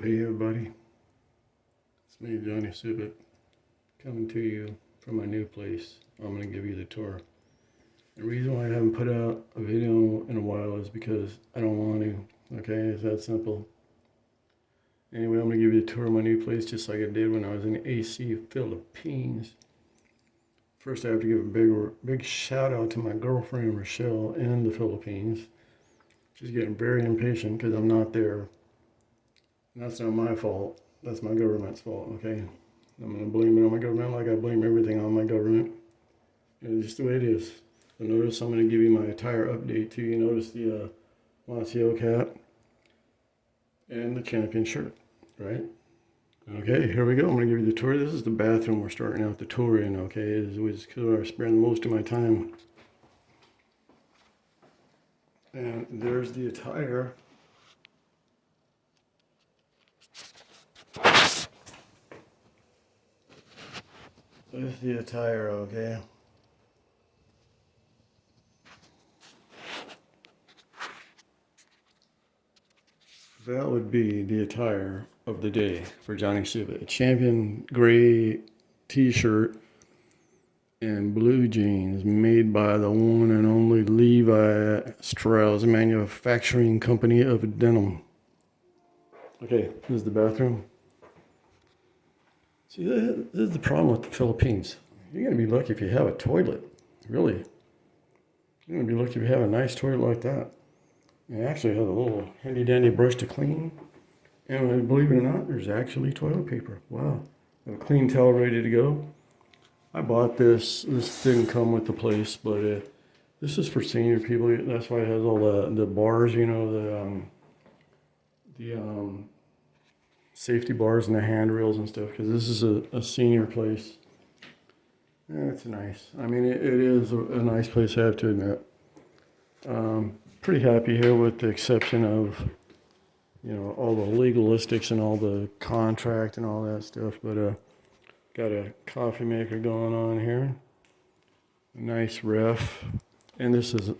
Hey everybody, it's me, Johnny Subic, coming to you from my new place. I'm going to give you the tour. The reason why I haven't put out a video in a while is because I don't want to, okay? It's that simple. Anyway, I'm going to give you a tour of my new place just like I did when I was in AC, Philippines. First, I have to give a big shout out to my girlfriend, Rochelle, in the Philippines. She's getting very impatient because I'm not there. And that's not my fault. That's my government's fault, okay? I'm going to blame it on my government like I blame everything on my government. It's just the way it is. So notice I'm going to give you my attire update too. You notice the Lazio cap and the champion shirt, right? Okay, here we go. I'm going to give you the tour. This is the bathroom we're starting out the tour in, okay? This is where I spend most of my time. And there's the attire. There's the attire, okay? That would be the attire of the day for Johnny Subic. A champion gray t-shirt and blue jeans made by the one and only Levi Strauss Manufacturing Company of Denim. Okay, this is the bathroom. See, this is the problem with the Philippines. You're going to be lucky if you have a toilet. Really. You're going to be lucky if you have a nice toilet like that. It actually has a little handy dandy brush to clean. And believe it or not, there's actually toilet paper. Wow. I have a clean towel ready to go. I bought this. This didn't come with the place, but this is for senior people. That's why it has all the bars, you know, the safety bars and the handrails and stuff, because this is a senior place. Yeah, it's nice. I mean, it is a nice place, I have to admit. Pretty happy here with the exception of, you know, all the legalistics and all the contract and all that stuff. But got a coffee maker going on here. A nice ref. And this is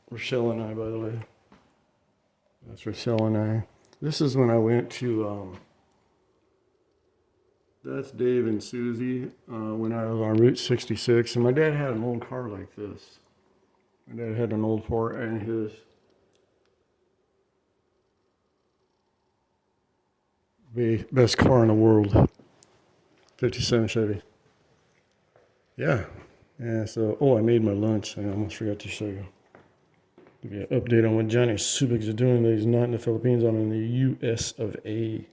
Rochelle and I, by the way. That's Rochelle and I. This is when I went to, that's Dave and Susie, when I was on Route 66. And my dad had an old car like this. My dad had an old Ford, and his the best car in the world, 57 Chevy. Yeah. Yeah, so, I made my lunch. I almost forgot to show you. Give you an update on what Johnny Subic is doing. He's not in the Philippines. I'm in the U.S. of A.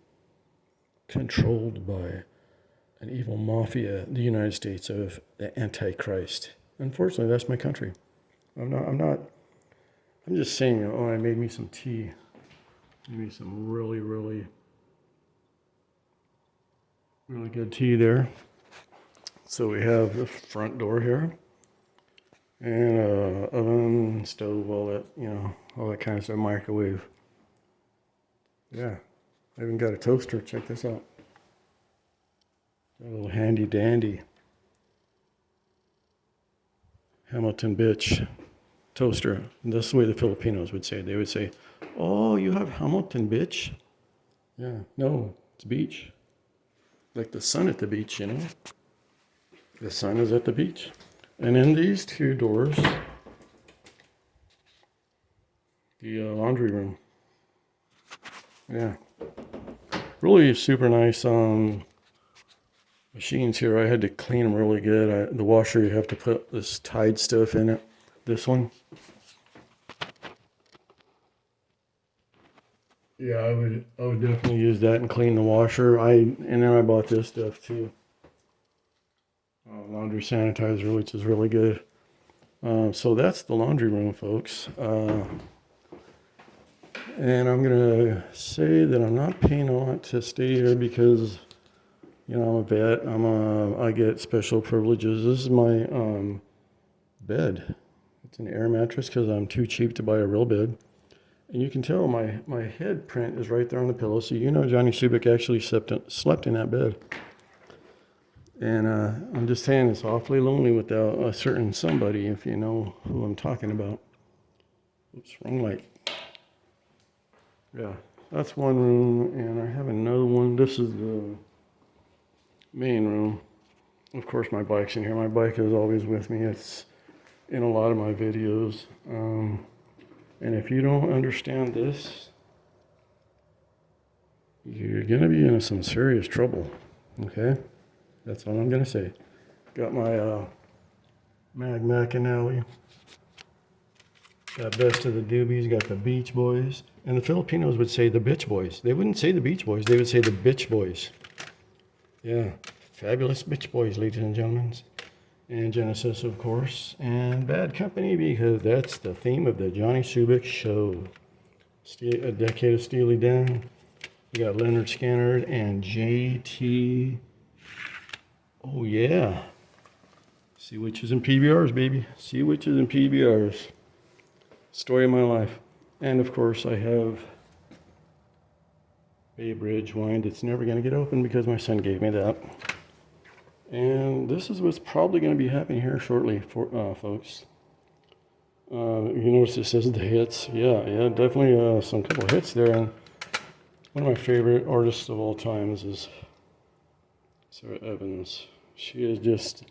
Controlled by an evil mafia, the United States of the Antichrist. Unfortunately, that's my country. I'm just saying, I made me some tea. Made me some really, really good tea there. So we have the front door here, and oven, stove, all that, you know, all that kind of stuff, microwave. Yeah, I even got a toaster. Check this out. Got a little handy dandy Hamilton bitch toaster. And that's the way the Filipinos would say it. They would say, "Oh, you have Hamilton bitch?" Yeah, no, it's beach. Like the sun at the beach, you know? The sun is at the beach. And in these two doors, the laundry room. Yeah. Really super nice machines here. I had to clean them really good. The washer, you have to put this Tide stuff in it. This one. Yeah, I would definitely use that and clean the washer. And then I bought this stuff too. Laundry sanitizer, which is really good. So that's the laundry room, folks. And I'm gonna say that I'm not paying a lot to stay here because, you know, I'm a vet. I get special privileges. This is my bed. It's an air mattress because I'm too cheap to buy a real bed. And you can tell my head print is right there on the pillow. So you know Johnny Subic actually slept in that bed. And I'm just saying it's awfully lonely without a certain somebody, if you know who I'm talking about. Oops, wrong light. Yeah, That's one room, and I have another one. This is the main room. Of course, my bike's in here. My bike is always with me. It's in a lot of my videos. And if you don't understand this, you're going to be in some serious trouble. Okay? That's all I'm going to say. Got my Mag McAnally. Got Best of the Doobies. Got the Beach Boys. And the Filipinos would say the Bitch Boys. They wouldn't say the Beach Boys. They would say the Bitch Boys. Yeah. Fabulous Bitch Boys, ladies and gentlemen. And Genesis, of course. And Bad Company, because that's the theme of the Johnny Subik show. A Decade of Steely Dan. We got Leonard Skinner and JT. Oh, yeah. Sea Witches and PBRs, baby. Sea Witches and PBRs. Story of my life. And, of course, I have Bay Bridge wine that's never going to get open because my son gave me that. And this is what's probably going to be happening here shortly, folks. You notice it says the hits. Yeah, definitely some couple hits there. And one of my favorite artists of all times is Sarah Evans. She is just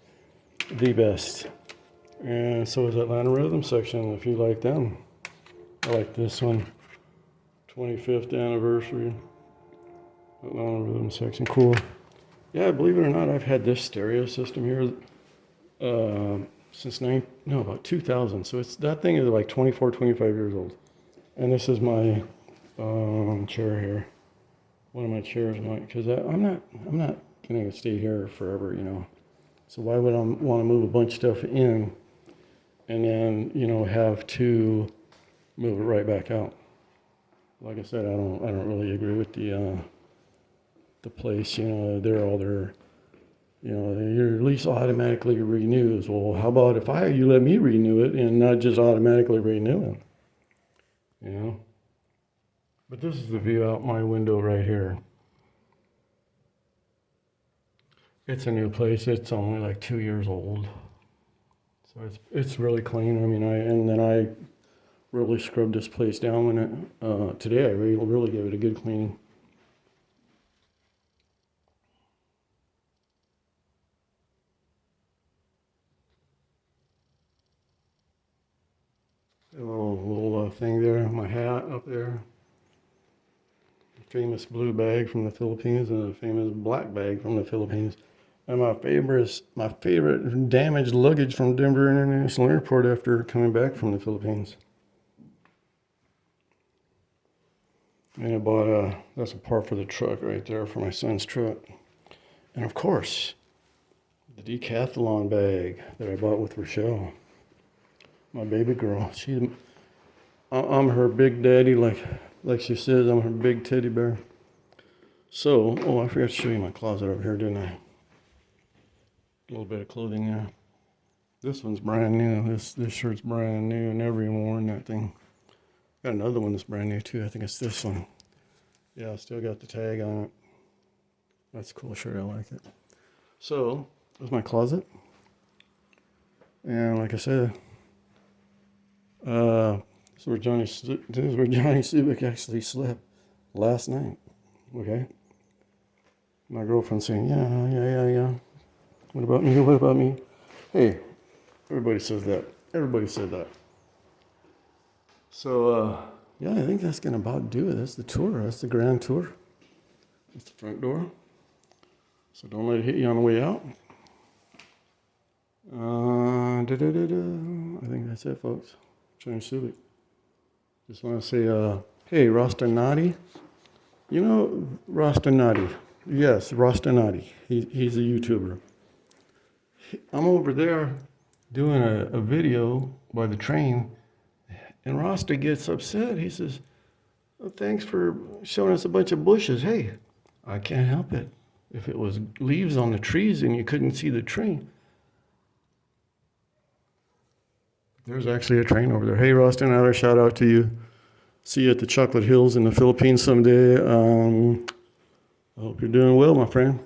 the best. And so is Atlanta Rhythm Section, if you like them. I like this one. 25th anniversary. Atlanta Rhythm Section, cool. Yeah, believe it or not, I've had this stereo system here since about 2000. So that thing is like 24, 25 years old. And this is my chair here. One of my chairs, because I'm not gonna stay here forever, you know. So why would I want to move a bunch of stuff in, and then have to move it right back out? Like I said, I don't really agree with the place. Your lease automatically renews. Well, how about if you let me renew it and not just automatically renew it? But this is the view out my window right here. It's a new place. It's only like 2 years old, so it's really clean. I mean, I really scrubbed this place down when today I really gave it a good cleaning. A little thing there, my hat up there. Famous blue bag from the Philippines and a famous black bag from the Philippines. And my favorite damaged luggage from Denver International Airport after coming back from the Philippines. And I bought that's a part for the truck right there for my son's truck. And of course, the Decathlon bag that I bought with Rochelle, my baby girl. I'm her big daddy, like she says, I'm her big teddy bear. So, I forgot to show you my closet over here, didn't I? A little bit of clothing there. This one's brand new. This shirt's brand new. Never even worn that thing. Got another one that's brand new too. I think it's this one. Yeah, I still got the tag on it. That's a cool shirt. I like it. So, there's my closet. And like I said, this is where Johnny Subik actually slept last night. Okay. My girlfriend's saying, yeah. What about me? Hey, everybody says that. Everybody said that. So, I think that's going to about do it. That's the tour. That's the grand tour. That's the front door. So don't let it hit you on the way out. I think that's it, folks. Johnny Subik. Just want to say, hey, Rostanati. You know Rostanati. Yes, Rostanati. He's a YouTuber. I'm over there doing a video by the train, and Rasta gets upset. He says, thanks for showing us a bunch of bushes. Hey, I can't help it. If it was leaves on the trees and you couldn't see the train. There's actually a train over there. Hey, Rasta, another shout out to you. See you at the Chocolate Hills in the Philippines someday. I hope you're doing well, my friend.